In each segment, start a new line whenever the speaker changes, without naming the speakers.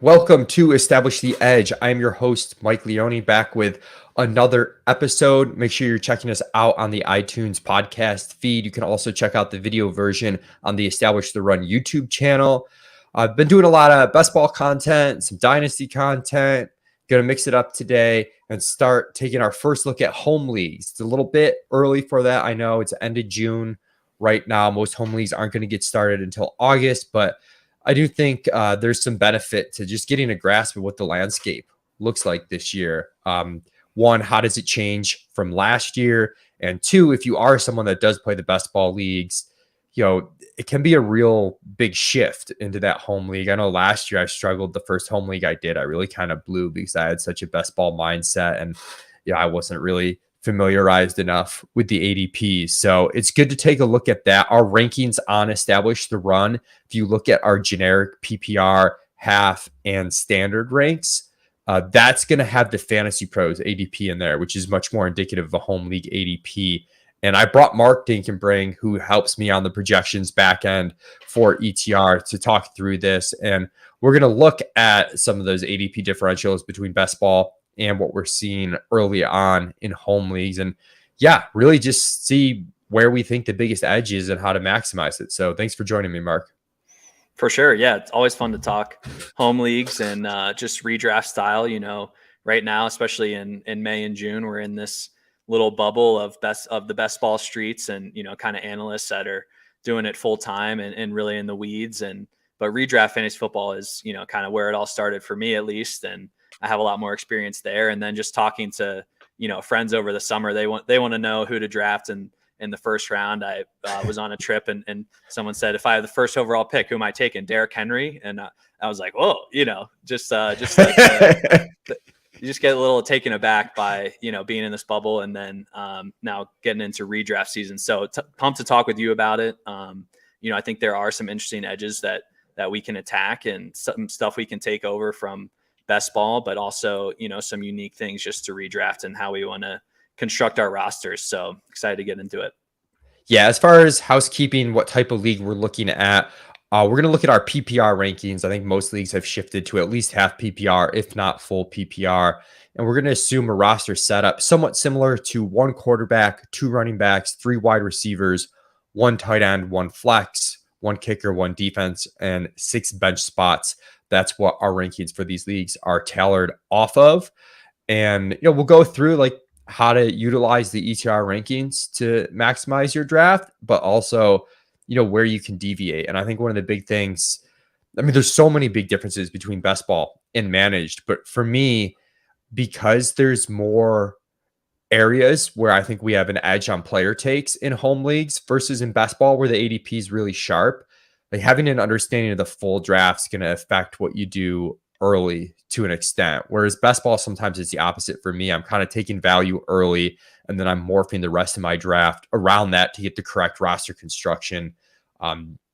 Welcome to Establish the Edge. I'm your host, Mike Leone, back with another episode. Make sure you're checking us out on the iTunes podcast feed. You can also check out the video version on the Establish the Run YouTube channel. I've been doing a lot of best ball content, some Dynasty content. Going to mix it up today and start taking our first look at home leagues. It's a little bit early for that. I know it's end of June right now. Most home leagues aren't going to get started until August, but I do think there's some benefit to just getting a grasp of what the landscape looks like this year. One, how does it change from last year? And two, if you are someone that does play the best ball leagues, it can be a real big shift into that home league. I know last year I struggled. The first home league I did, I really kind of blew because I had such a best ball mindset, and I wasn't really familiarized enough with the ADPs. So it's good to take a look at that. Our rankings on Establish the Run, if you look at our generic PPR, half, and standard ranks, that's going to have the FantasyPros ADP in there, which is much more indicative of a home league ADP. And I brought Mark Dankenbring, who helps me on the projections back end for ETR, to talk through this. And we're going to look at some of those ADP differentials between best ball and what we're seeing early on in home leagues. And really just see where we think the biggest edge is and how to maximize it. So thanks for joining me, Mark.
For sure. Yeah. It's always fun to talk home leagues and just redraft style. Right now, especially in May and June, we're in this little bubble of the best ball streets and, kind of analysts that are doing it full time and really in the weeds. But redraft fantasy football is, kind of where it all started for me, at least. And I have a lot more experience there. And then just talking to, friends over the summer, they want to know who to draft in the first round. I was on a trip and someone said, if I have the first overall pick, who am I taking? Derrick Henry. And I was like, whoa, just like you just get a little taken aback by, being in this bubble and then now getting into redraft season. So pumped to talk with you about it. I think there are some interesting edges that we can attack and some stuff we can take over from best ball, but also, some unique things just to redraft and how we want to construct our rosters. So excited to get into it.
Yeah. As far as housekeeping, what type of league we're looking at, we're going to look at our PPR rankings. I think most leagues have shifted to at least half PPR, if not full PPR. And we're going to assume a roster setup somewhat similar to one quarterback, two running backs, three wide receivers, one tight end, one flex, one kicker, one defense, and 6 bench spots. That's what our rankings for these leagues are tailored off of. And, we'll go through like how to utilize the ETR rankings to maximize your draft, but also, where you can deviate. And I think one of the big things, there's so many big differences between best ball and managed, but for me, because there's more areas where I think we have an edge on player takes in home leagues versus in best ball where the ADP is really sharp, like having an understanding of the full draft is going to affect what you do early to an extent. Whereas best ball, sometimes it's the opposite for me. I'm kind of taking value early and then I'm morphing the rest of my draft around that to get the correct roster construction.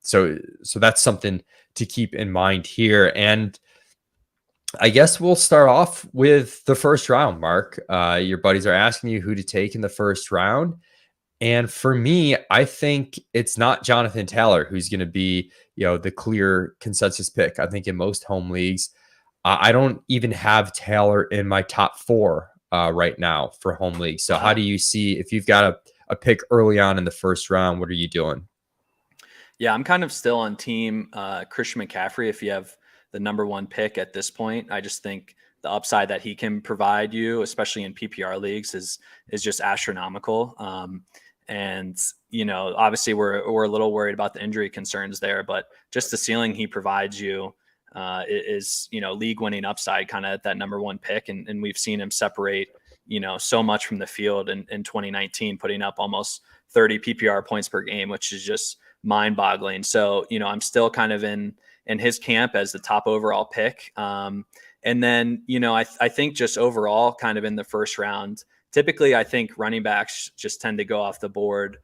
So that's something to keep in mind here. And I guess we'll start off with the first round, Mark. Your buddies are asking you who to take in the first round. And for me, I think it's not Jonathan Taylor who's going to be, the clear consensus pick. I think in most home leagues, I don't even have Taylor in my top 4 right now for home leagues. So how do you see, if you've got a pick early on in the first round, what are you doing?
Yeah, I'm kind of still on team Christian McCaffrey. If you have the number 1 pick at this point, I just think the upside that he can provide you, especially in PPR leagues, is just astronomical. And, obviously we're a little worried about the injury concerns there, but just the ceiling he provides you is, league winning upside kind of at that number 1 pick. And we've seen him separate, so much from the field in 2019, putting up almost 30 PPR points per game, which is just mind boggling. So, I'm still kind of in his camp as the top overall pick. And then, I think just overall kind of in the first round, typically I think running backs just tend to go off the board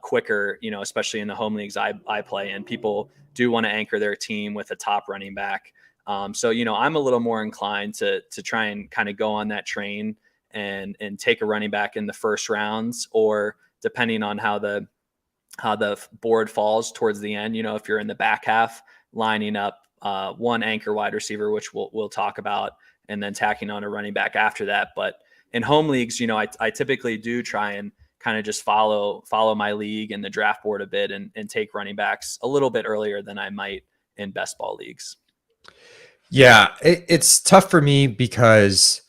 quicker, especially in the home leagues I play in. People do want to anchor their team with a top running back. So, I'm a little more inclined to try and kind of go on that train and take a running back in the first rounds, or depending on how the board falls towards the end, if you're in the back half lining up one anchor wide receiver, which we'll talk about, and then tacking on a running back after that. But in home leagues, I typically do try and kind of just follow my league and the draft board a bit and take running backs a little bit earlier than I might in best ball leagues.
Yeah, it's tough for me because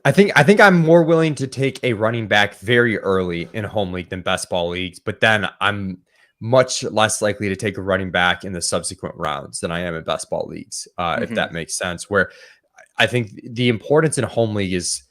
I think I'm more willing to take a running back very early in a home league than best ball leagues, but then I'm much less likely to take a running back in the subsequent rounds than I am in best ball leagues, if
Mm-hmm.
that makes sense. Where I think the importance in a home league is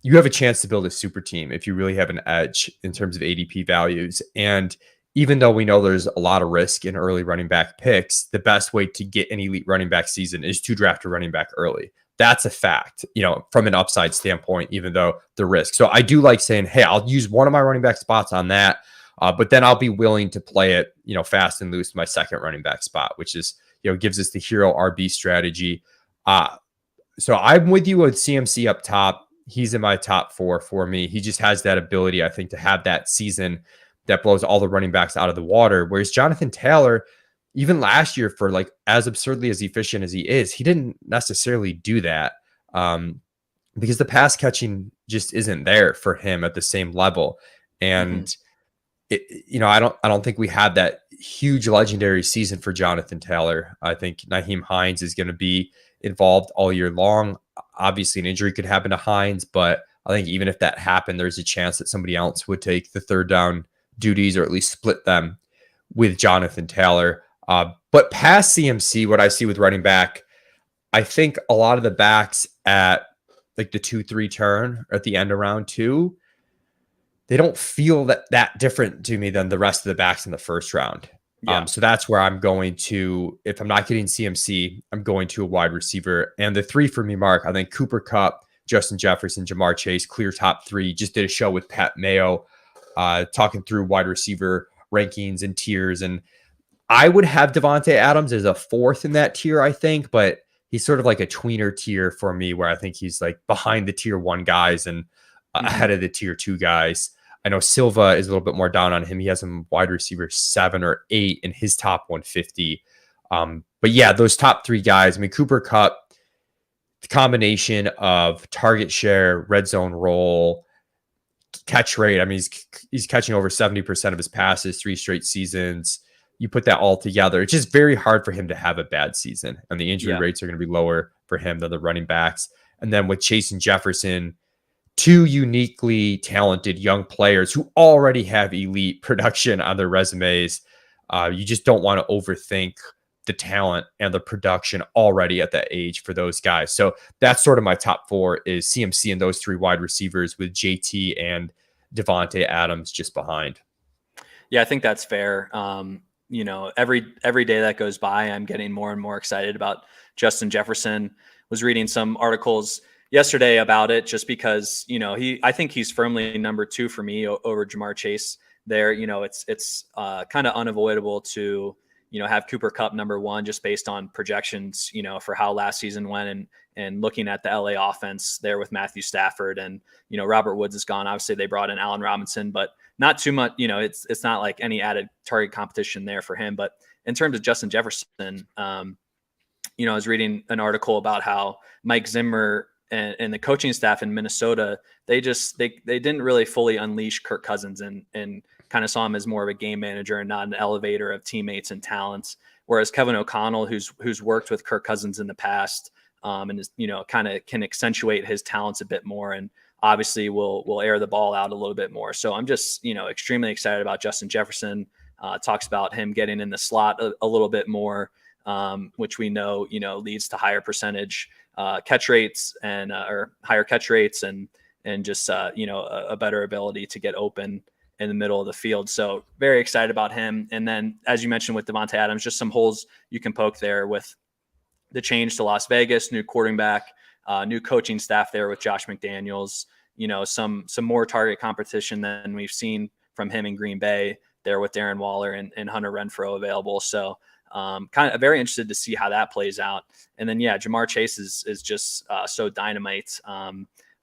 you have a chance to build a super team if you really have an edge in terms of ADP values. And even though we know there's a lot of risk in early running back picks, the best way to get an elite running back season is to draft a running back early. That's a fact, from an upside standpoint, even though the risk. So I do like saying, hey, I'll use one of my running back spots on that. But then I'll be willing to play it, fast and loose my second running back spot, which is, gives us the hero RB strategy. So I'm with you with CMC up top. He's in my top 4 for me. He just has that ability, I think, to have that season that blows all the running backs out of the water. Whereas Jonathan Taylor, even last year, for like as absurdly as efficient as he is, he didn't necessarily do that because the pass catching just isn't there for him at the same level.
Mm-hmm.
And I don't think we had that huge legendary season for Jonathan Taylor. I think Nyheim Hines is going to be involved all year long. Obviously, an injury could happen to Hines, but I think even if that happened, there's a chance that somebody else would take the third down duties or at least split them with Jonathan Taylor. But past CMC, what I see with running back, I think a lot of the backs at like the 2-3 turn or at the end of round 2, they don't feel that different to me than the rest of the backs in the first round.
Yeah.
So that's where I'm going to, if I'm not getting CMC, I'm going to a wide receiver. And the 3 for me, Mark, I think Cooper Kupp, Justin Jefferson, Jamar Chase, clear top 3. Just did a show with Pat Mayo talking through wide receiver rankings and tiers. And I would have Devontae Adams as a 4th in that tier, I think, but he's sort of like a tweener tier for me where I think he's like behind the tier 1 guys and ahead of the tier 2 guys. I know Silva is a little bit more down on him. He has some wide receiver 7 or 8 in his top 150. But yeah, those top 3 guys, I mean, Cooper Kupp, the combination of target share, red zone role, catch rate. I mean, he's catching over 70% of his passes 3 straight seasons. You put that all together, it's just very hard for him to have a bad season. And the injury rates are going to be lower for him than the running backs. And then with Chase and Jefferson, 2 uniquely talented young players who already have elite production on their resumes. You just don't want to overthink the talent and the production already at that age for those guys. So that's sort of my top 4 is CMC and those 3 wide receivers with JT and Devontae Adams just behind.
Yeah, I think that's fair. Every day that goes by, I'm getting more and more excited about Justin Jefferson. Was reading some articles yesterday about it just because, I think he's firmly number 2 for me over Jamar Chase there. It's kind of unavoidable to, have Cooper Kupp number 1 just based on projections, for how last season went and looking at the LA offense there with Matthew Stafford and, Robert Woods is gone. Obviously they brought in Allen Robinson, but not too much, it's not like any added target competition there for him. But in terms of Justin Jefferson, I was reading an article about how Mike Zimmer and the coaching staff in Minnesota, they didn't really fully unleash Kirk Cousins and kind of saw him as more of a game manager and not an elevator of teammates and talents. Whereas Kevin O'Connell, who's worked with Kirk Cousins in the past, and is, kind of can accentuate his talents a bit more, and obviously will air the ball out a little bit more. So I'm just, extremely excited about Justin Jefferson. Talks about him getting in the slot a little bit more, which we know, leads to higher percentage catch rates and or higher catch rates and just a better ability to get open in the middle of the field. So very excited about him. And then, as you mentioned with Devontae Adams, just some holes you can poke there with the change to Las Vegas, new quarterback, new coaching staff there with Josh McDaniels. Some more target competition than we've seen from him in Green Bay there with Darren Waller and Hunter Renfrow available. So kind of very interested to see how that plays out. And then, yeah, Jamar Chase is just so dynamite.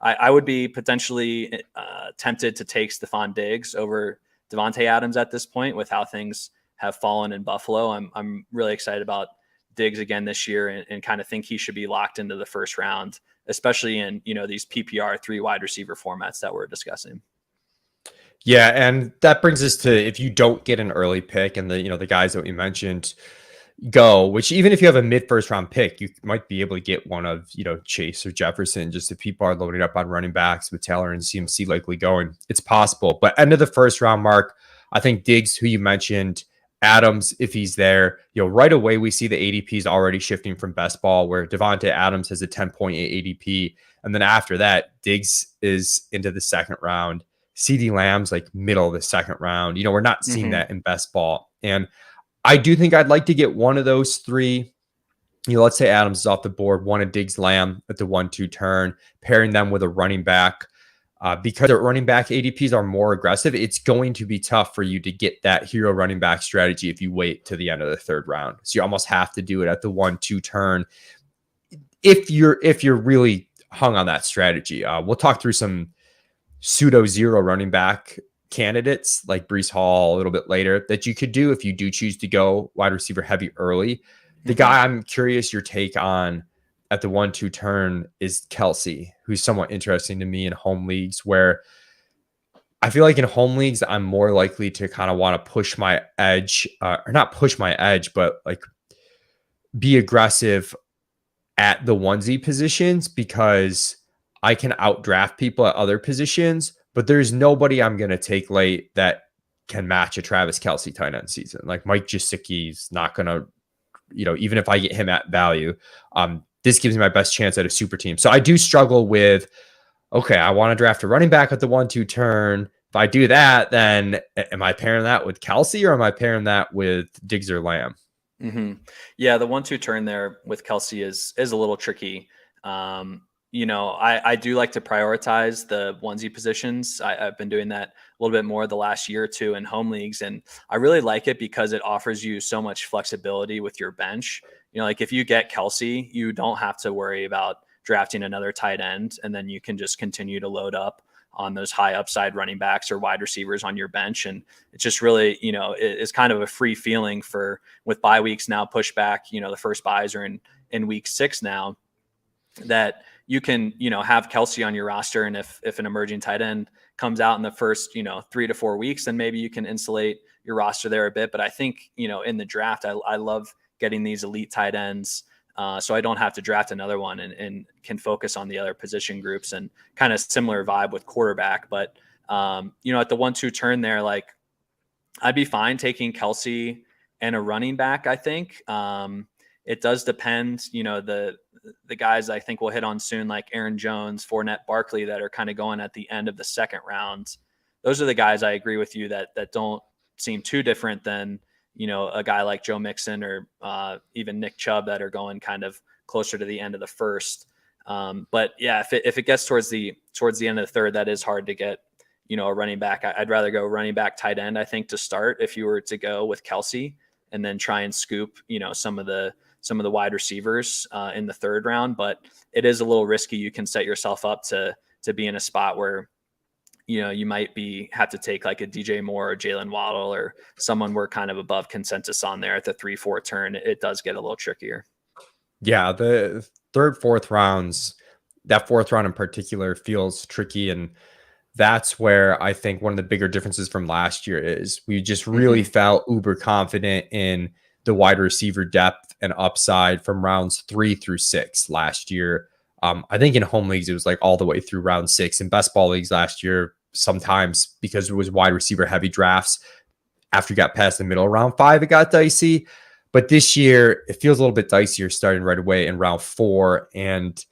I would be potentially tempted to take Stephon Diggs over Devontae Adams at this point with how things have fallen in Buffalo. I'm really excited about Diggs again this year and kind of think he should be locked into the first round, especially in, these PPR 3 wide receiver formats that we're discussing.
Yeah, and that brings us to, if you don't get an early pick and the guys that we mentioned go, which even if you have a mid first round pick, you might be able to get one of, Chase or Jefferson, just if people are loading up on running backs with Taylor and CMC likely going. It's possible. But end of the first round mark, I think Diggs, who you mentioned, Adams, if he's there, right away we see the ADPs already shifting from best ball, where Devontae Adams has a 10.8 ADP. And then after that, Diggs is into the second round. CD Lamb's like middle of the second round. We're not seeing that in best ball. And I do think I'd like to get one of those three. Let's say Adams is off the board, one of Diggs, Lamb at the 1-2 turn, pairing them with a running back. Because the running back ADPs are more aggressive, it's going to be tough for you to get that hero running back strategy if you wait to the end of the third round. So you almost have to do it at the 1-2 turn if you're really hung on that strategy. We'll talk through some pseudo zero running back candidates like Breece Hall a little bit later that you could do if you do choose to go wide receiver heavy early. The guy I'm curious your take on at the 1-2 turn is Kelsey, who's somewhat interesting to me in home leagues, where I feel like in home leagues, I'm more likely to kind of want to push my edge, or not push my edge, but like be aggressive at the onesie positions, because I can outdraft people at other positions, but there's nobody I'm going to take late that can match a Travis Kelce tight end season. Like Mike Gesicki's not going to, even if I get him at value, this gives me my best chance at a super team. So I do struggle with, okay, I want to draft a running back at the 1-2 turn. If I do that, then am I pairing that with Kelce or am I pairing that with Diggs or Lamb?
Yeah, the 1-2 turn there with Kelce is a little tricky. I do like to prioritize the onesie positions. I've been doing that a little bit more the last year or two in home leagues, and I really like it because it offers you so much flexibility with your bench. Like if you get Kelce, you don't have to worry about drafting another tight end, and then you can just continue to load up on those high upside running backs or wide receivers on your bench. And it's just really, it's kind of a free feeling with bye weeks now pushed back, the first buys are in week 6 now, that you can, have Kelce on your roster. And if an emerging tight end comes out in the first, 3 to 4 weeks, then maybe you can insulate your roster there a bit. But I think, in the draft, I love getting these elite tight ends. So I don't have to draft another one and can focus on the other position groups, and kind of similar vibe with quarterback. But, at the 1-2 turn there, like I'd be fine taking Kelce and a running back. I think it does depend, the guys I think we'll hit on soon, like Aaron Jones, Fournette, Barkley, that are kind of going at the end of the second round. Those are the guys I agree with you that don't seem too different than, a guy like Joe Mixon or even Nick Chubb that are going kind of closer to the end of the first. But yeah, if it gets towards the end of the third, that is hard to get, a running back. I'd rather go running back, tight end, I think, to start if you were to go with Kelce, and then try and scoop, some of the wide receivers in the third round. But it is a little risky. You can set yourself up to be in a spot where, you might have to take like a DJ Moore or Jalen Waddle or someone we're kind of above consensus on there at the 3-4 turn. It does get a little trickier.
Yeah, the third, fourth rounds, that fourth round in particular feels tricky. And that's where I think one of the bigger differences from last year is we just really felt uber confident in the wide receiver depth and upside from rounds 3 through 6 last year. I think in home leagues, it was like all the way through round 6. In best ball leagues last year, sometimes because it was wide receiver heavy drafts, after you got past the middle of round 5, it got dicey. But this year, it feels a little bit dicier starting right away in round 4. And,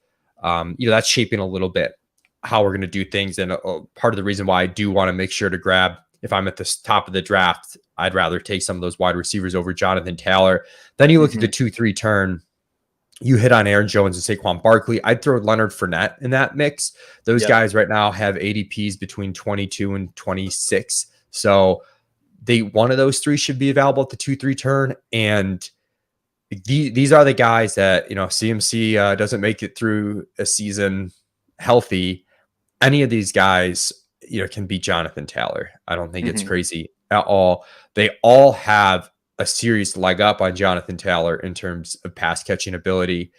that's shaping a little bit how we're going to do things. And part of the reason why I do want to make sure to grab, if I'm at the top of the draft, I'd rather take some of those wide receivers over Jonathan Taylor. Then you look at the 2-3 turn. You hit on Aaron Jones and Saquon Barkley. I'd throw Leonard Fournette in that mix. Those guys right now have ADPs between 22 and 26. So one of those three should be available at the 2-3 turn. And these are the guys that, CMC doesn't make it through a season healthy. Any of these guys, can beat Jonathan Taylor. I don't think it's crazy at all. They all have a serious leg up on Jonathan Taylor in terms of pass catching ability.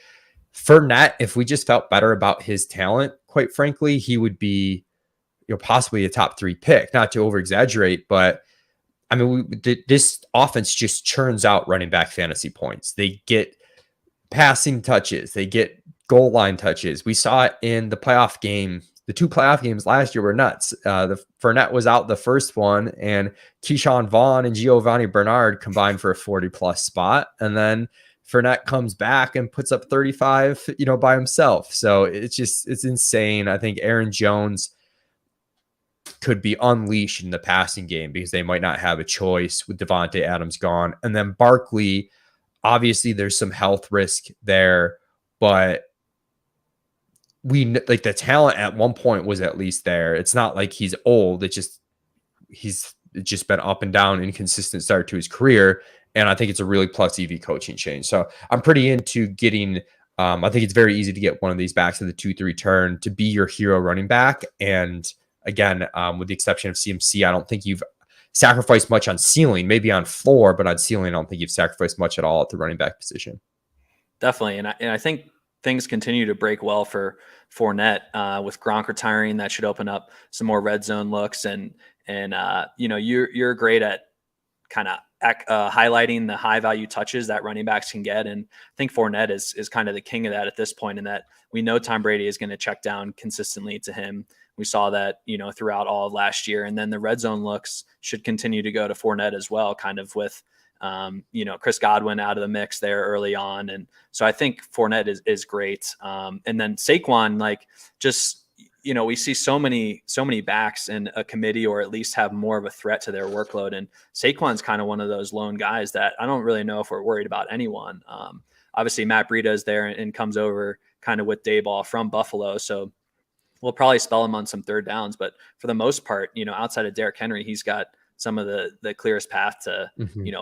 Fournette, if we just felt better about his talent, quite frankly, he would be, possibly a top 3 pick. Not to over exaggerate, but I mean, this offense just churns out running back fantasy points. They get passing touches, they get goal line touches. We saw it in the playoff game. The 2 playoff games last year were nuts. The Fournette was out the first one, and Keyshawn Vaughn and Giovanni Bernard combined for a 40-plus spot. And then Fournette comes back and puts up 35, by himself. So it's insane. I think Aaron Jones could be unleashed in the passing game because they might not have a choice with Devontae Adams gone. And then Barkley, obviously there's some health risk there, but like the talent at one point was at least there. It's not like he's old. He's just been up and down, inconsistent start to his career. And I think it's a really plus EV coaching change. So I'm pretty into getting, I think it's very easy to get one of these backs in the 2-3 turn to be your hero running back. And again, with the exception of CMC, I don't think you've sacrificed much on ceiling, maybe on floor, but on ceiling, I don't think you've sacrificed much at all at the running back position.
Definitely. And I think things continue to break well for Fournette with Gronk retiring. That should open up some more red zone looks. And you're great at kind of highlighting the high value touches that running backs can get. And I think Fournette is kind of the king of that at this point, in that we know Tom Brady is going to check down consistently to him. We saw that, throughout all of last year. And then the red zone looks should continue to go to Fournette as well, kind of with, Chris Godwin out of the mix there early on. And so I think Fournette is great. And then Saquon, we see so many backs in a committee, or at least have more of a threat to their workload. And Saquon's kind of one of those lone guys that I don't really know if we're worried about anyone. Obviously Matt Breida is there and comes over kind of with Dayball from Buffalo. So we'll probably spell him on some third downs, but for the most part, outside of Derrick Henry, he's got some of the clearest path to,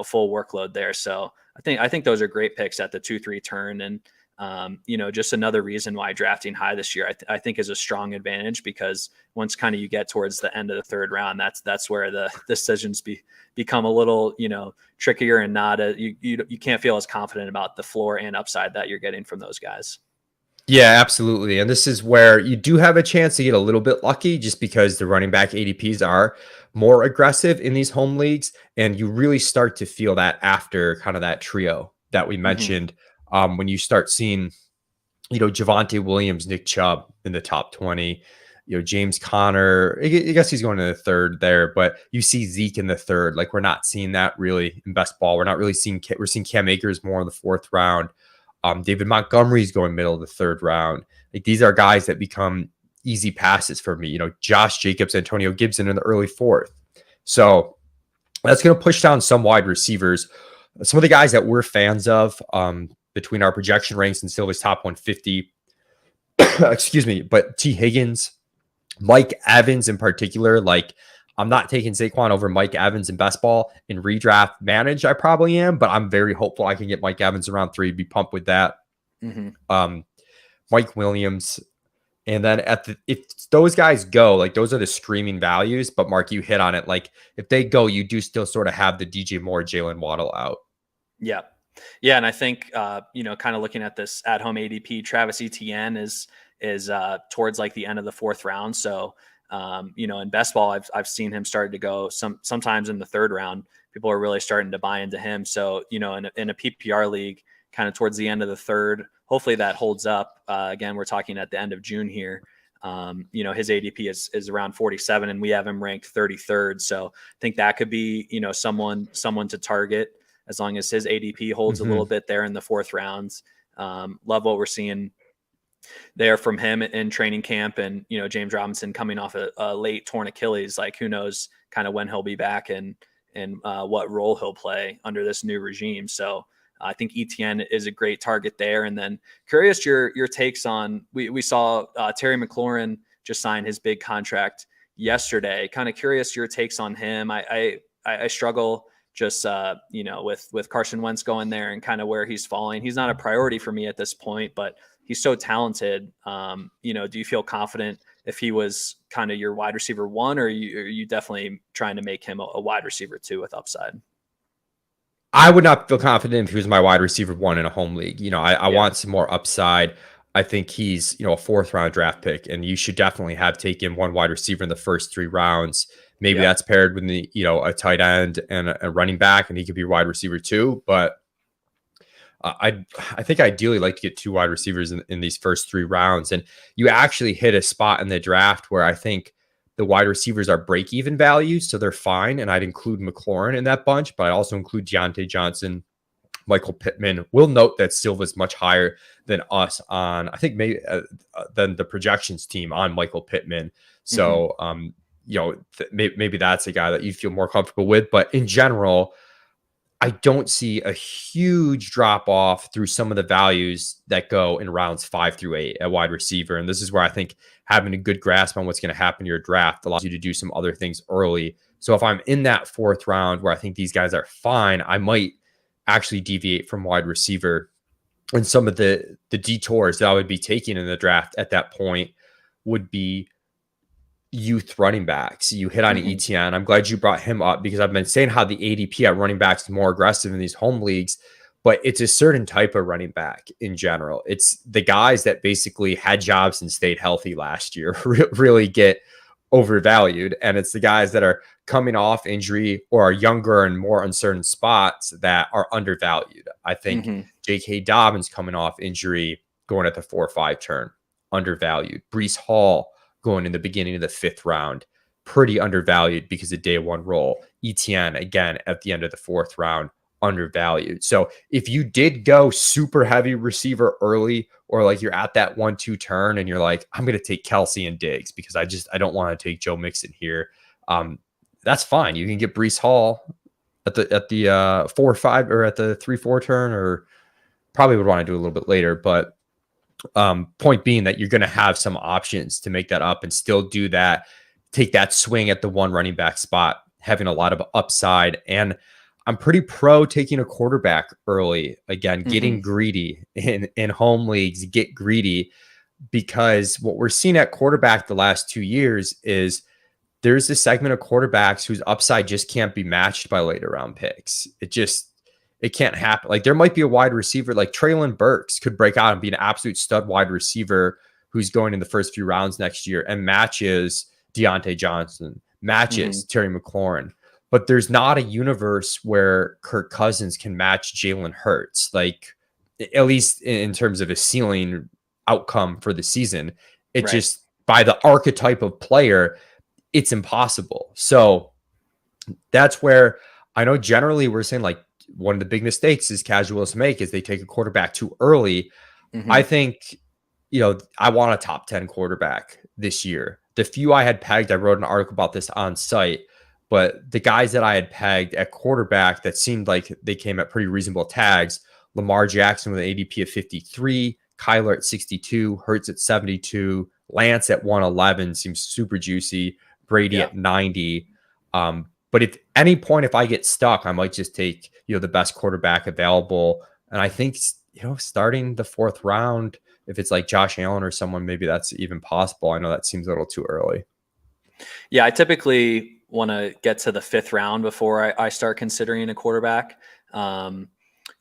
full workload there. So I think those are great picks at the 2-3 turn. And, just another reason why drafting high this year, I think is a strong advantage, because once kind of you get towards the end of the third round, that's where the decisions become a little, trickier, and not you can't feel as confident about the floor and upside that you're getting from those guys.
Yeah, absolutely. And this is where you do have a chance to get a little bit lucky, just because the running back ADPs are more aggressive in these home leagues. And you really start to feel that after kind of that trio that we mentioned, when you start seeing, Javonte Williams, Nick Chubb in the top 20, James Conner, I guess he's going to the third there, but you see Zeke in the third. Like, we're not seeing that really in best ball. We're seeing Cam Akers more in the 4th round. David Montgomery's going middle of the 3rd round. Like, these are guys that become easy passes for me. Josh Jacobs, Antonio Gibson in the early 4th. So that's going to push down some wide receivers. Some of the guys that we're fans of, between our projection ranks and Silva's top 150, excuse me, but T. Higgins, Mike Evans in particular, like, I'm not taking Saquon over Mike Evans in best ball. In redraft managed, I probably am, but I'm very hopeful I can get Mike Evans around 3, be pumped with that. Mike Williams. And then if those guys go, like, those are the streaming values. But Mark, you hit on it. Like, if they go, you do still sort of have the DJ Moore, Jalen Waddle out.
Yeah. Yeah. And I think, kind of looking at this at home ADP, Travis Etienne is towards like the end of the 4th round. So, in best ball, I've seen him started to go sometimes in the 3rd round. People are really starting to buy into him. So, in a PPR league, kind of towards the end of the 3rd, hopefully that holds up. Again, we're talking at the end of June here. His ADP is around 47, and we have him ranked 33rd. So I think that could be, someone to target, as long as his ADP holds a little bit there in the 4th rounds. Love what we're seeing there from him in training camp. And, James Robinson coming off a late torn Achilles, like, who knows kind of when he'll be back and what role he'll play under this new regime. So I think ETN is a great target there. And then curious your takes on, we saw Terry McLaurin just sign his big contract yesterday. Kind of curious your takes on him. I struggle just, with Carson Wentz going there and kind of where he's falling. He's not a priority for me at this point, but he's so talented. Do you feel confident if he was kind of your wide receiver 1, or are you definitely trying to make him a wide receiver 2 with upside?
I would not feel confident if he was my wide receiver one in a home league. I
Yeah.
want some more upside. I think he's, a fourth round draft pick, and you should definitely have taken one wide receiver in the first 3 rounds. Maybe
Yep.
that's paired with a tight end and a running back, and he could be wide receiver too. But I think ideally like to get 2 wide receivers in these first 3 rounds. And you actually hit a spot in the draft where I think the wide receivers are break even values, so they're fine. And I'd include McLaurin in that bunch, but I also include Deontay Johnson, Michael Pittman. We'll note that Silva is much higher than us on, I think, maybe than the projections team on Michael Pittman.
Hmm.
So, maybe that's a guy that you feel more comfortable with. But in general, I don't see a huge drop off through some of the values that go in rounds 5 through 8 at wide receiver. And this is where I think having a good grasp on what's going to happen in your draft allows you to do some other things early. So if I'm in that 4th round where I think these guys are fine, I might actually deviate from wide receiver. And some of the detours that I would be taking in the draft at that point would be youth running backs. You hit on
Hmm.
ETN. I'm glad you brought him up because I've been saying how the ADP at running backs is more aggressive in these home leagues, but it's a certain type of running back in general. It's the guys that basically had jobs and stayed healthy last year really get overvalued. And it's the guys that are coming off injury or are younger and more uncertain spots that are undervalued. I think
Hmm.
J.K. Dobbins coming off injury going at the 4 or 5 turn, undervalued. Brees Hall going in the beginning of the 5th round, pretty undervalued because of day one role. ETN, again, at the end of the 4th round, undervalued. So if you did go super heavy receiver early, or like you're at that 1-2 turn and you're like, I'm going to take Kelsey and Diggs because I don't want to take Joe Mixon here. That's fine. You can get Brees Hall at the 4 or 5 or at the 3-4 turn, or probably would want to do a little bit later, but point being that you're going to have some options to make that up and still do that, take that swing at the one running back spot, having a lot of upside. And I'm pretty pro taking a quarterback early. Again,
Hmm.
getting greedy in home leagues, get greedy, because what we're seeing at quarterback the last 2 years is there's this segment of quarterbacks whose upside just can't be matched by later round picks. It can't happen. Like there might be a wide receiver like Traylon Burks could break out and be an absolute stud wide receiver who's going in the first few rounds next year and matches Deontay Johnson,
Hmm.
matches Terry McLaurin. But there's not a universe where Kirk Cousins can match Jalen Hurts, like at least in terms of a ceiling outcome for the season. It
Right.
just by the archetype of player, it's impossible. So that's where I know generally we're saying like one of the big mistakes is casuals make is they take a quarterback too early.
Hmm.
I think, I want a top 10 quarterback this year. The few I had pegged, I wrote an article about this on site, but the guys that I had pegged at quarterback that seemed like they came at pretty reasonable tags: Lamar Jackson with an ADP of 53, Kyler at 62, Hurts at 72, Lance at 111 seems super juicy, Brady
Yeah.
at 90. But if any point, if I get stuck, I might just take, the best quarterback available. And I think, starting the 4th round, if it's like Josh Allen or someone, maybe that's even possible. I know that seems a little too early.
Yeah, I typically want to get to the 5th round before I start considering a quarterback. Um,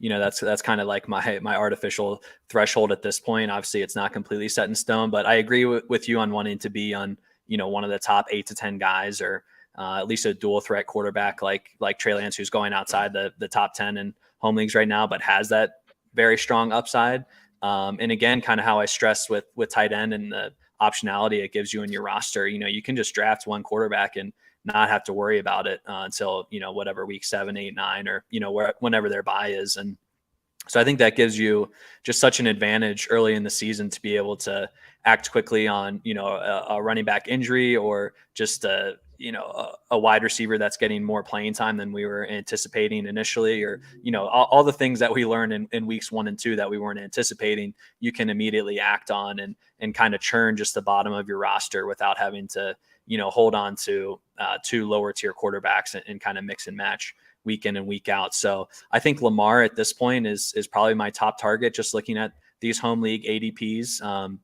that's kind of like my artificial threshold at this point. Obviously, it's not completely set in stone, but I agree with you on wanting to be on one of the top 8 to 10 guys, or at least a dual threat quarterback like Trey Lance, who's going outside the top 10 in home leagues right now, but has that very strong upside. And again, kind of how I stressed with tight end and the optionality it gives you in your roster. You can just draft one quarterback and not have to worry about it until whatever week 7, 8, 9, or whenever their bye is. And so I think that gives you just such an advantage early in the season to be able to act quickly on a running back injury, or just a wide receiver that's getting more playing time than we were anticipating initially, or all the things that we learned in weeks 1 and 2 that we weren't anticipating. You can immediately act on and kind of churn just the bottom of your roster without having to hold on to 2 lower tier quarterbacks and kind of mix and match week in and week out. So I think Lamar at this point is probably my top target, just looking at these home league ADPs.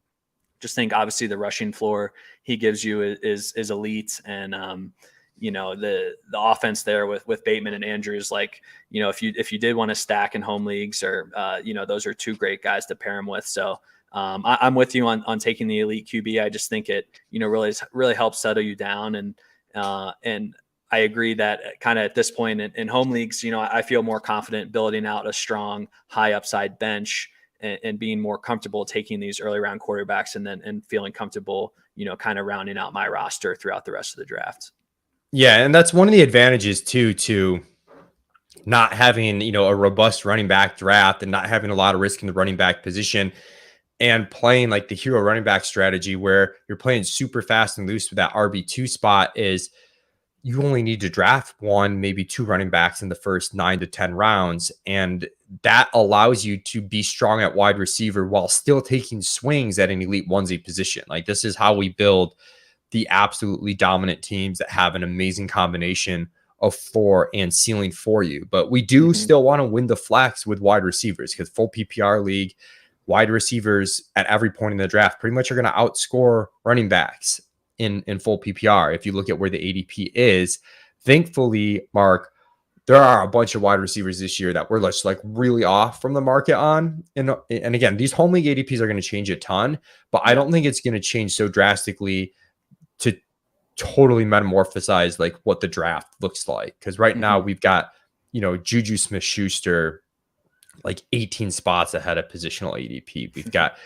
Just think obviously the rushing floor he gives you is elite. And the offense there with Bateman and Andrews. Like, if you did want to stack in home leagues, or those are two great guys to pair him with. So I'm with you on taking the elite QB. I just think it really helps settle you down, and I agree that kind of at this point in home leagues, I feel more confident building out a strong high upside bench, and being more comfortable taking these early round quarterbacks, and feeling comfortable, kind of rounding out my roster throughout the rest of the draft.
Yeah, and that's one of the advantages too to not having, a robust running back draft and not having a lot of risk in the running back position, and playing like the hero running back strategy where you're playing super fast and loose with that RB2 spot. Is you only need to draft one, maybe two running backs in the first 9 to 10 rounds. And that allows you to be strong at wide receiver while still taking swings at an elite onesie position. Like, this is how we build the absolutely dominant teams that have an amazing combination of floor and ceiling for you. But we do still want to win the flex with wide receivers, because full PPR league, wide receivers at every point in the draft pretty much are going to outscore running backs in full PPR. If you look at where the ADP is, thankfully, Mark, there are a bunch of wide receivers this year that we're just like really off from the market on. And again, these home league ADPs are going to change a ton, but I don't think it's going to change so drastically to totally metamorphosize like what the draft looks like. Because right now we've got, Juju Smith-Schuster like 18 spots ahead of positional ADP. We've got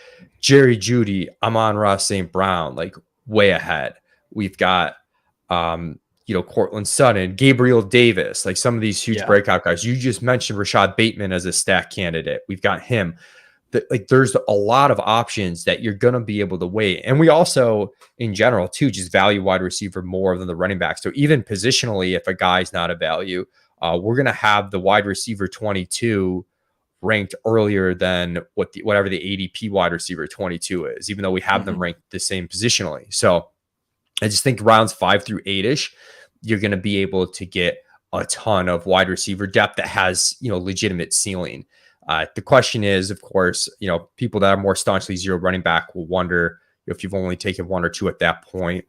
Jerry Jeudy, Amon-Ra St. Brown, like way ahead. We've got, Cortland Sutton, Gabriel Davis, like some of these huge breakout guys. You just mentioned Rashad Bateman as a stack candidate. We've got him. There's a lot of options that you're going to be able to wait. And we also, in general, too, just value wide receiver more than the running back. So even positionally, if a guy's not a value, we're going to have the wide receiver 22 ranked earlier than whatever the ADP wide receiver 22 is, even though we have them ranked the same positionally. So I just think rounds 5 through 8-ish, you're going to be able to get a ton of wide receiver depth that has, legitimate ceiling. The question is, of course, people that are more staunchly zero running back will wonder if you've only taken one or two at that point.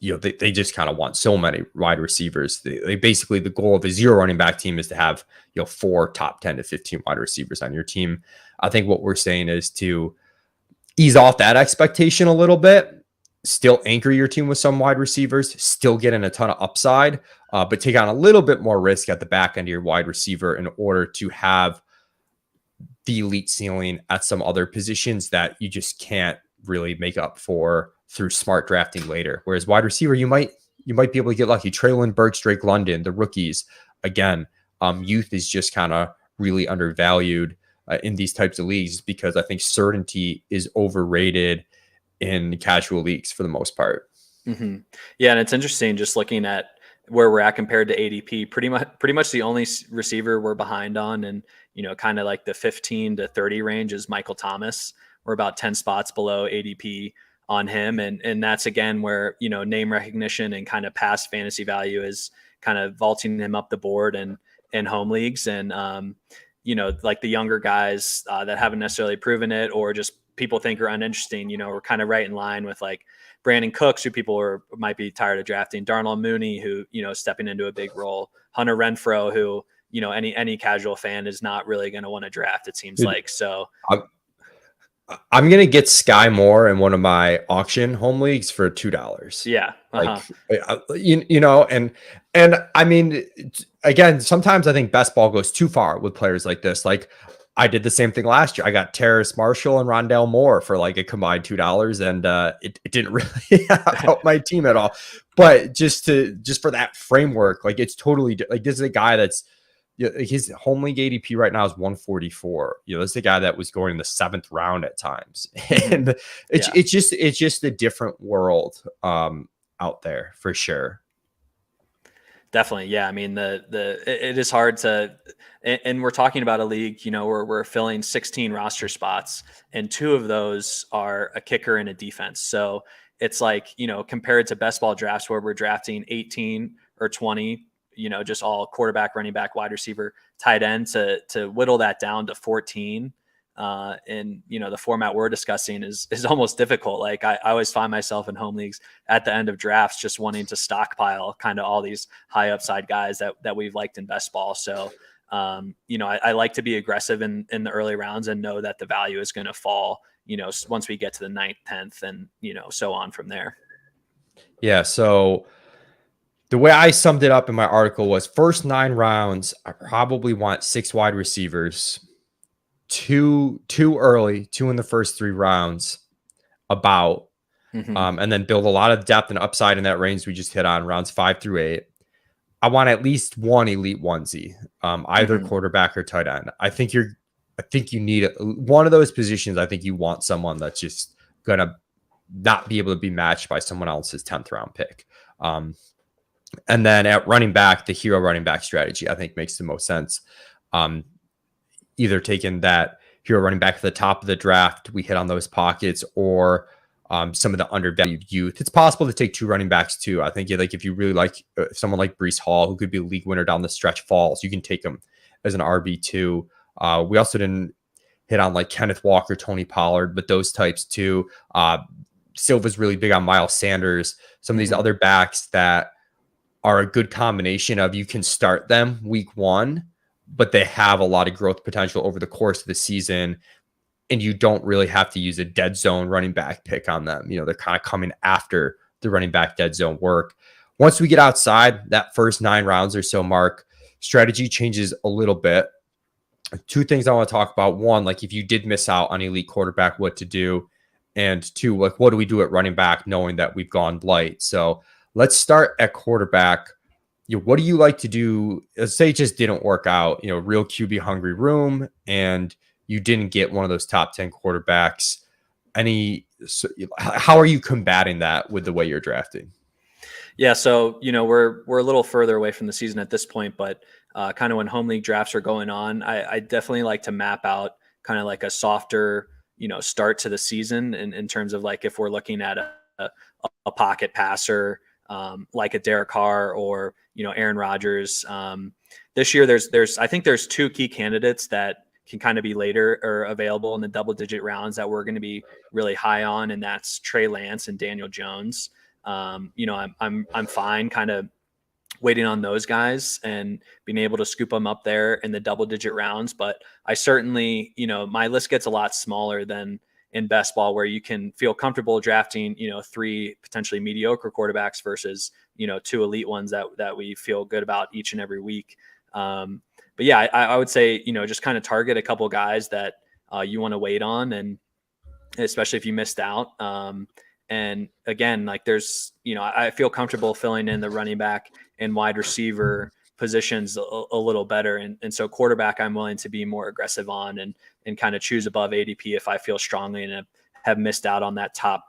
They just kind of want so many wide receivers. They basically, the goal of a zero running back team is to have, 4 top 10 to 15 wide receivers on your team. I think what we're saying is to ease off that expectation a little bit, still anchor your team with some wide receivers, still getting a ton of upside, but take on a little bit more risk at the back end of your wide receiver in order to have the elite ceiling at some other positions that you just can't really make up for through smart drafting later. Whereas wide receiver, you might be able to get lucky. Traylon Burks, Drake London, the rookies, again, youth is just kind of really undervalued in these types of leagues, because I think certainty is overrated in casual leagues for the most part.
Yeah, and it's interesting just looking at where we're at compared to ADP. Pretty much the only receiver we're behind on, and kind of like the 15 to 30 range, is Michael Thomas. We're about 10 spots below ADP on him, and that's again where name recognition and kind of past fantasy value is kind of vaulting him up the board and in home leagues, and like the younger guys that haven't necessarily proven it, or just people think are uninteresting, we're kind of right in line with like Brandon Cooks, who people might be tired of drafting, Darnell Mooney, who, stepping into a big role, Hunter Renfrow, who, any casual fan is not really going to want to draft, it seems like. So
I'm going to get Sky Moore in one of my auction home leagues for $2.
Yeah.
Like, and I mean, again, sometimes I think best ball goes too far with players like this. Like, I did the same thing last year. I got Terrace Marshall and Rondale Moore for like a combined $2, and it didn't really help my team at all. But just for that framework, like, it's totally like, this is a guy that's, his home league ADP right now is 144. This is a guy that was going in the 7th round at times, and it's just a different world out there for sure.
Definitely. Yeah. I mean, it is hard to, and we're talking about a league, where we're filling 16 roster spots, and 2 of those are a kicker and a defense. So it's like, compared to best ball drafts where we're drafting 18 or 20, just all quarterback, running back, wide receiver, tight end, to whittle that down to 14 and the format we're discussing is almost difficult. Like I always find myself in home leagues at the end of drafts just wanting to stockpile kind of all these high upside guys that we've liked in best ball. So I like to be aggressive in the early rounds and know that the value is going to fall, once we get to the 9th, 10th, and so on from there.
Yeah. So the way I summed it up in my article was first 9 rounds, I probably want 6 wide receivers, two early, 2 in the first 3 rounds, about, and then build a lot of depth and upside in that range we just hit on, rounds 5 through 8. I want at least one elite onesie, either quarterback or tight end. I think you need one of those positions. I think you want someone that's just gonna not be able to be matched by someone else's 10th round pick. And then at running back, the hero running back strategy, I think, makes the most sense. Either taking that hero running back at the top of the draft, we hit on those pockets, or some of the undervalued youth. It's possible to take 2 running backs too. I think if you really like someone like Breece Hall, who could be a league winner down the stretch, falls, you can take him as an RB2. We also didn't hit on like Kenneth Walker, Tony Pollard, but those types too. Silva's really big on Miles Sanders. Some of these other backs that are a good combination of, you can start them week 1, but they have a lot of growth potential over the course of the season. And you don't really have to use a dead zone running back pick on them. They're kind of coming after the running back dead zone work. Once we get outside that first 9 rounds or so mark, strategy changes a little bit. 2 things I want to talk about. 1, like if you did miss out on elite quarterback, what to do. And 2, like what do we do at running back knowing that we've gone light? So let's start at quarterback. What do you like to do? Let's say it just didn't work out, real QB hungry room, and you didn't get one of those top 10 quarterbacks. How are you combating that with the way you're drafting?
Yeah, so we're a little further away from the season at this point, but kind of when home league drafts are going on, I definitely like to map out kind of like a softer start to the season in terms of like if we're looking at a pocket passer, like a Derek Carr or Aaron Rodgers. This year, I think there's 2 key candidates that can kind of be later or available in the double-digit rounds that we're going to be really high on, and that's Trey Lance and Daniel Jones. I'm fine kind of waiting on those guys and being able to scoop them up there in the double-digit rounds. But I certainly, my list gets a lot smaller than in best ball, where you can feel comfortable drafting, 3 potentially mediocre quarterbacks versus, 2 elite ones that we feel good about each and every week. But yeah, I would say, just kind of target a couple guys that you want to wait on, and especially if you missed out. And again, like there's, I feel comfortable filling in the running back and wide receiver positions a little better. And so quarterback, I'm willing to be more aggressive on and kind of choose above ADP if I feel strongly and have missed out on that top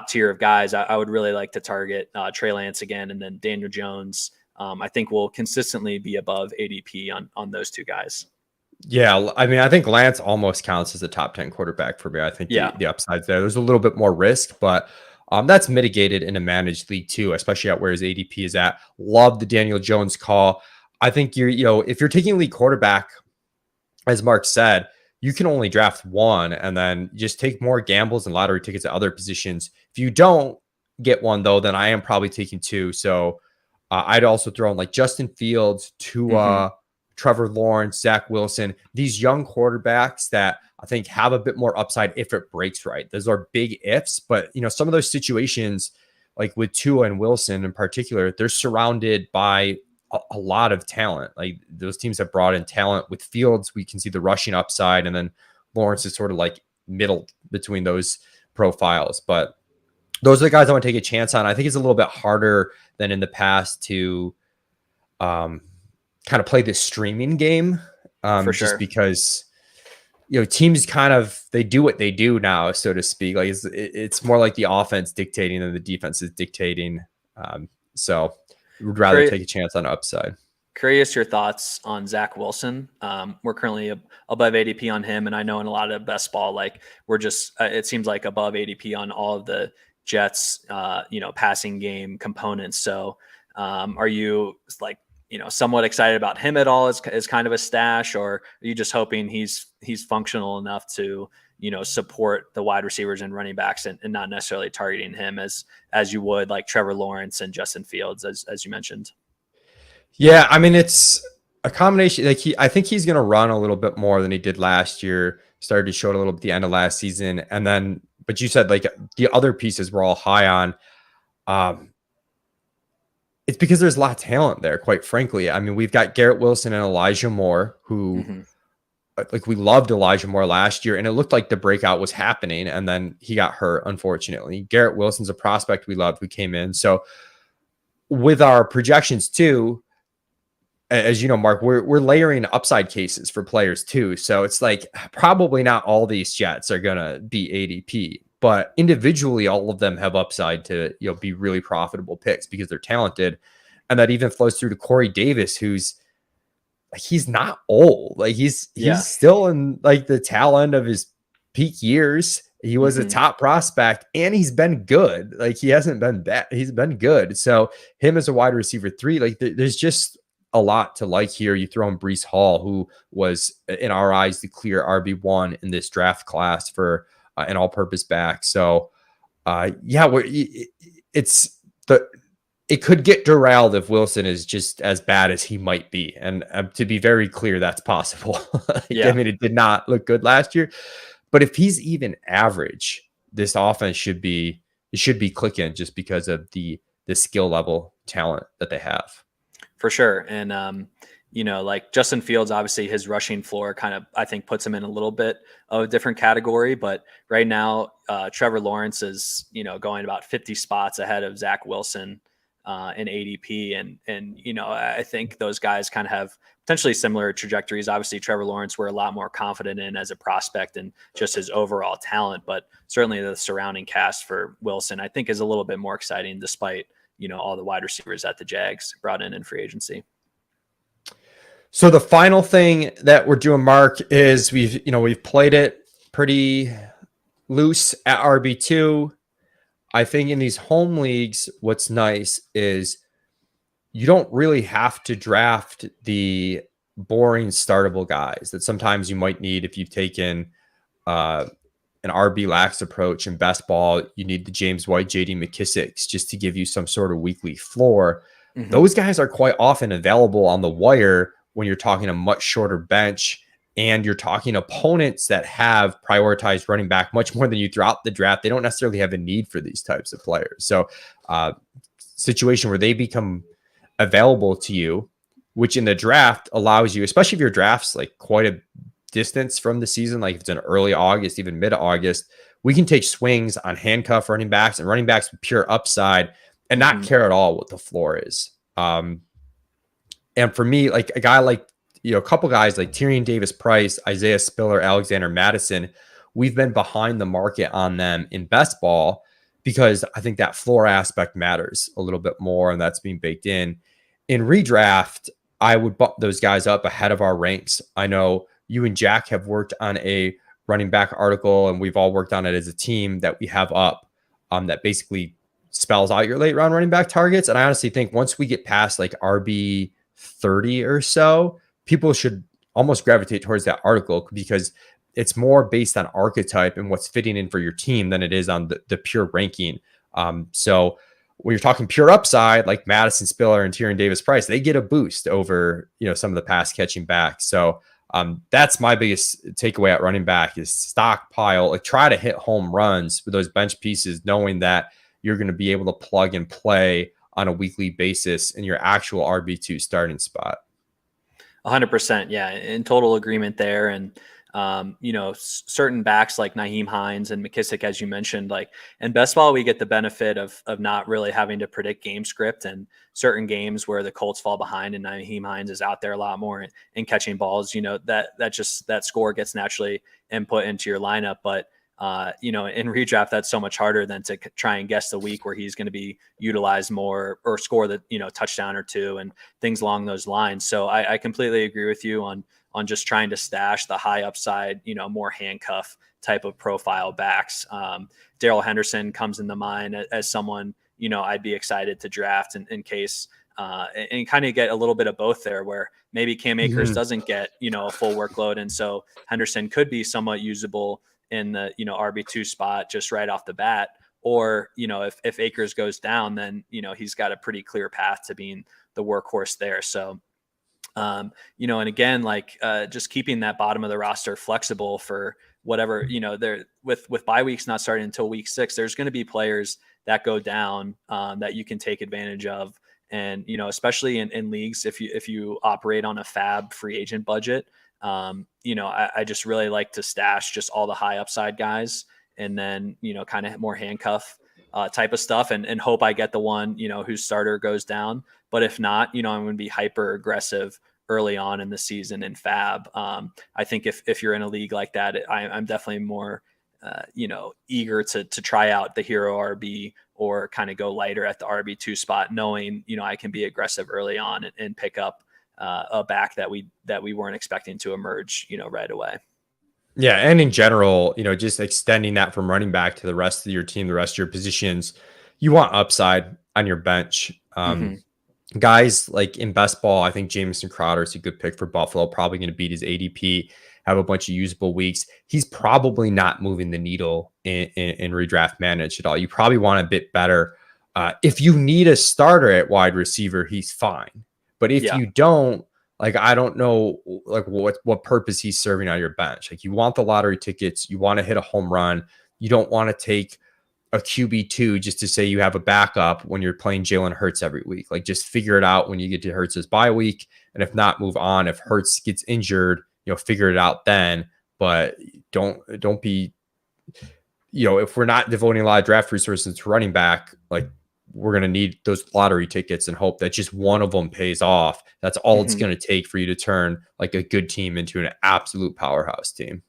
tier of guys. I would really like to target Trey Lance again, and then Daniel Jones. I think will consistently be above ADP on those 2 guys.
Yeah, I mean, I think Lance almost counts as a top 10 quarterback for me. I think the upside's there. There's a little bit more risk, but that's mitigated in a managed league too, especially at where his ADP is at. Love the Daniel Jones call. I think if you're taking elite quarterback, as Mark said, you can only draft 1 and then just take more gambles and lottery tickets at other positions. If you don't get 1 though, then I am probably taking 2. So I'd also throw in like Justin Fields, Tua, Trevor Lawrence, Zach Wilson, these young quarterbacks that I think have a bit more upside if it breaks right. Those are big ifs, but some of those situations, like with Tua and Wilson in particular, they're surrounded by a lot of talent. Like those teams have brought in talent. With Fields, we can see the rushing upside, and then Lawrence is sort of like middle between those profiles. But those are the guys I want to take a chance on. I think it's a little bit harder than in the past to kind of play this streaming game,
For
just
sure.
because teams kind of, they do what they do now, so to speak. Like it's more like the offense dictating than the defense is dictating. So we'd rather take a chance on upside.
Curious your thoughts on Zach Wilson. We're currently above ADP on him, and I know in a lot of best ball, like we're just it seems like above ADP on all of the Jets, passing game components. So are you like somewhat excited about him at all as kind of a stash, or are you just hoping he's functional enough to, support the wide receivers and running backs, and not necessarily targeting him as you would like Trevor Lawrence and Justin Fields, as you mentioned?
Yeah, I mean it's a combination. Like I think he's going to run a little bit more than he did last year. Started to show it a little bit at the end of last season, and then, but you said like the other pieces we're all high on. Um, it's because there's a lot of talent there, quite frankly. I mean, we've got Garrett Wilson and Elijah Moore, who
Mm-hmm.
like we loved Elijah Moore last year, and it looked like the breakout was happening, and then he got hurt, unfortunately. Garrett Wilson's a prospect we loved who came in. So with our projections too, as you know, Mark, we're layering upside cases for players too. So it's like probably not all these Jets are gonna be ADP, but individually, all of them have upside to be really profitable picks because they're talented, and that even flows through to Corey Davis, he's not old. Like
Yeah.
he's still in like the tail end of his peak years. He was a
Mm-hmm.
top prospect and he's been good. Like he hasn't been bad. He's been good. So him as a wide receiver 3, like there's just a lot to like here. You throw in Brees Hall, who was in our eyes the clear RB1 in this draft class for an all-purpose back. So yeah, it's the it could get derailed if Wilson is just as bad as he might be. And to be very clear, that's possible. I
Yeah.
mean, it did not look good last year, but if he's even average, this offense should be clicking just because of the skill level talent that they have.
For sure. And, like Justin Fields, obviously his rushing floor kind of, I think, puts him in a little bit of a different category. But right now, Trevor Lawrence is, going about 50 spots ahead of Zach Wilson in ADP. And, I think those guys kind of have potentially similar trajectories. Obviously, Trevor Lawrence, we're a lot more confident in as a prospect and just his overall talent. But certainly the surrounding cast for Wilson, I think, is a little bit more exciting despite, all the wide receivers that the Jags brought in free agency.
So the final thing that we're doing, Mark, is we've played it pretty loose at RB2. I think in these home leagues, what's nice is you don't really have to draft the boring startable guys that sometimes you might need if you've taken an RB lax approach in best ball. You need the James White, JD McKissicks just to give you some sort of weekly floor.
Mm-hmm.
Those guys are quite often available on the wire when you're talking a much shorter bench and you're talking opponents that have prioritized running back much more than you throughout the draft. They don't necessarily have a need for these types of players. So situation where they become available to you, which in the draft allows you, especially if your draft's like quite a distance from the season, like if it's in early August, even mid-August, we can take swings on handcuff running backs and running backs with pure upside and not care at all what the floor is. And for me, like a guy like, a couple guys like Tyrion Davis-Price, Isaiah Spiller, Alexander Madison, we've been behind the market on them in best ball because I think that floor aspect matters a little bit more, and that's being baked in. In redraft, I would bump those guys up ahead of our ranks. I know you and Jack have worked on a running back article, and we've all worked on it as a team that we have up that basically spells out your late round running back targets. And I honestly think once we get past like RB 30 or so, people should almost gravitate towards that article because it's more based on archetype and what's fitting in for your team than it is on the pure ranking. So when you're talking pure upside, like Madison Spiller and Tyrion Davis-Price, they get a boost over, some of the pass catching backs. So that's my biggest takeaway at running back is stockpile, like try to hit home runs with those bench pieces, knowing that you're going to be able to plug and play on a weekly basis in your actual RB2 starting spot.
100%. Yeah. In total agreement there. And, certain backs like Nyheim Hines and McKissick, as you mentioned, like in best ball, we get the benefit of not really having to predict game script, and certain games where the Colts fall behind and Nyheim Hines is out there a lot more and catching balls, that score gets naturally input into your lineup. But in redraft, that's so much harder than to try and guess the week where he's going to be utilized more or score the, touchdown or two and things along those lines. So I completely agree with you on just trying to stash the high upside, more handcuff type of profile backs. Darrell Henderson comes into mind as someone, I'd be excited to draft in case and kind of get a little bit of both there, where maybe Cam Akers doesn't get, a full workload. And so Henderson could be somewhat usable in the, RB2 spot just right off the bat. Or, if Akers goes down, then, he's got a pretty clear path to being the workhorse there. So, and again, like just keeping that bottom of the roster flexible for whatever, there with bye weeks not starting until week 6, there's going to be players that go down that you can take advantage of. And, especially in leagues, if you operate on a fab free agent budget, I just really like to stash just all the high upside guys, and then, kind of more handcuff type of stuff, and hope I get the one, whose starter goes down. But if not, I'm going to be hyper aggressive early on in the season in fab. I think if you're in a league like that, I'm definitely more, eager to try out the hero RB, or kind of go lighter at the RB2 spot, knowing, I can be aggressive early on and pick up a back that we weren't expecting to emerge, right away.
Yeah, and in general, just extending that from running back to the rest of your team, the rest of your positions, you want upside on your bench. Guys like in best ball, I think Jamison Crowder is a good pick for Buffalo, probably going to beat his ADP, have a bunch of usable weeks. He's probably not moving the needle in redraft manage at all. You probably want a bit better. If you need a starter at wide receiver, he's fine. But if you don't, like, I don't know, like what purpose he's serving on your bench. Like, you want the lottery tickets, you want to hit a home run. You don't want to take a QB2 just to say you have a backup when you're playing Jalen Hurts every week. Like, just figure it out when you get to Hurts' bye week. And if not, move on. If Hurts gets injured, figure it out then. But don't be, if we're not devoting a lot of draft resources to running back, like, we're going to need those lottery tickets and hope that just one of them pays off. That's all it's going to take for you to turn like a good team into an absolute powerhouse team.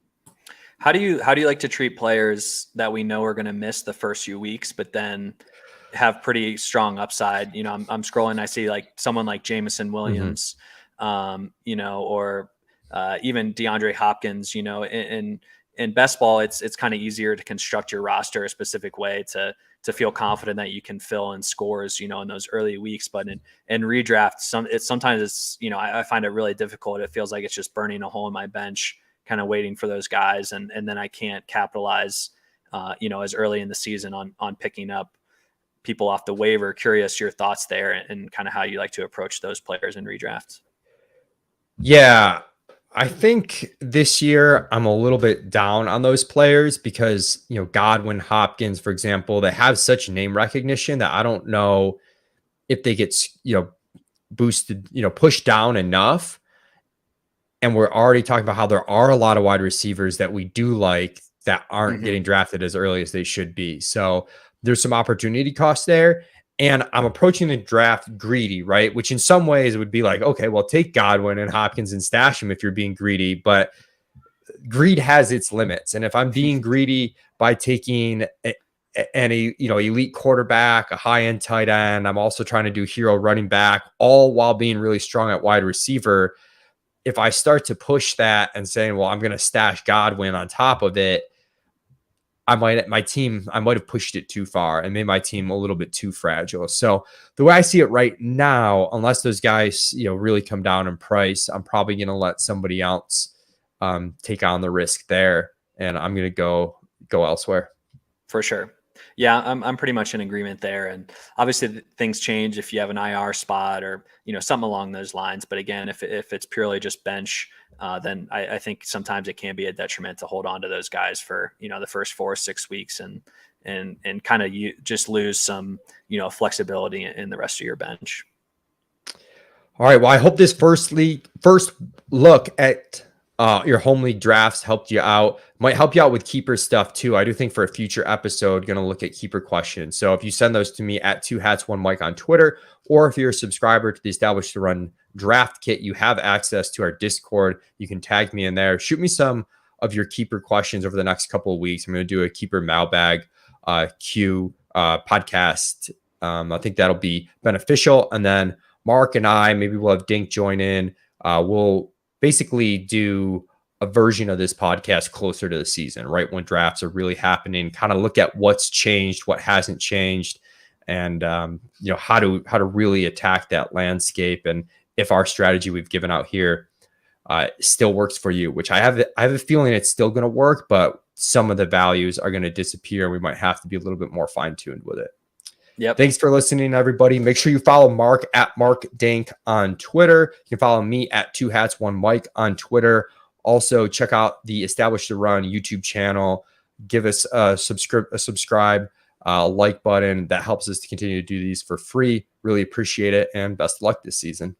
How do you like to treat players that we know are going to miss the first few weeks, but then have pretty strong upside? I'm scrolling, I see like someone like Jameson Williams, or even DeAndre Hopkins. In best ball, it's kind of easier to construct your roster a specific way to feel confident that you can fill in scores, in those early weeks. But in redraft, sometimes it's, I find it really difficult. It feels like it's just burning a hole in my bench, kind of waiting for those guys. And then I can't capitalize, as early in the season on picking up people off the waiver. Curious your thoughts there and kind of how you like to approach those players in redrafts.
Yeah, I think this year I'm a little bit down on those players because, Godwin, Hopkins, for example, they have such name recognition that I don't know if they get, boosted, pushed down enough. And we're already talking about how there are a lot of wide receivers that we do like that aren't getting drafted as early as they should be. So there's some opportunity cost there. And I'm approaching the draft greedy, right? Which in some ways would be like, okay, well, take Godwin and Hopkins and stash them if you're being greedy. But greed has its limits. And if I'm being greedy by taking any, elite quarterback, a high-end tight end, I'm also trying to do hero running back, all while being really strong at wide receiver. If I start to push that and saying, well, I'm going to stash Godwin on top of it, I might have pushed it too far and made my team a little bit too fragile. So the way I see it right now, unless those guys, really come down in price, I'm probably going to let somebody else take on the risk there. And I'm going to go elsewhere.
For sure. Yeah, I'm pretty much in agreement there. And obviously things change if you have an IR spot or, something along those lines. But again, if it's purely just bench, then I think sometimes it can be a detriment to hold on to those guys for, the first 4 or 6 weeks and kind of just lose some, flexibility in the rest of your bench.
All right. Well, I hope this first look at your home league drafts helped you out. Might help you out with keeper stuff too. I do think for a future episode, going to look at keeper questions. So if you send those to me at 2hats1mike on Twitter, or if you're a subscriber to the Established to Run Draft Kit, you have access to our Discord. You can tag me in there. Shoot me some of your keeper questions over the next couple of weeks. I'm going to do a keeper mailbag Q podcast. I think that'll be beneficial. And then Mark and I, maybe we'll have Dink join in. We'll basically do a version of this podcast closer to the season, right when drafts are really happening, kind of look at what's changed, what hasn't changed, and how to really attack that landscape, and if our strategy we've given out here still works for you, which I have a feeling it's still going to work, but some of the values are going to disappear. We might have to be a little bit more fine-tuned with it.
Yep.
Thanks for listening, everybody. Make sure you follow Mark at Mark Dank on Twitter. You can follow me at 2hats1mike on Twitter. Also, check out the Establish the Run YouTube channel. Give us a subscribe, like button. That helps us to continue to do these for free. Really appreciate it, and best of luck this season.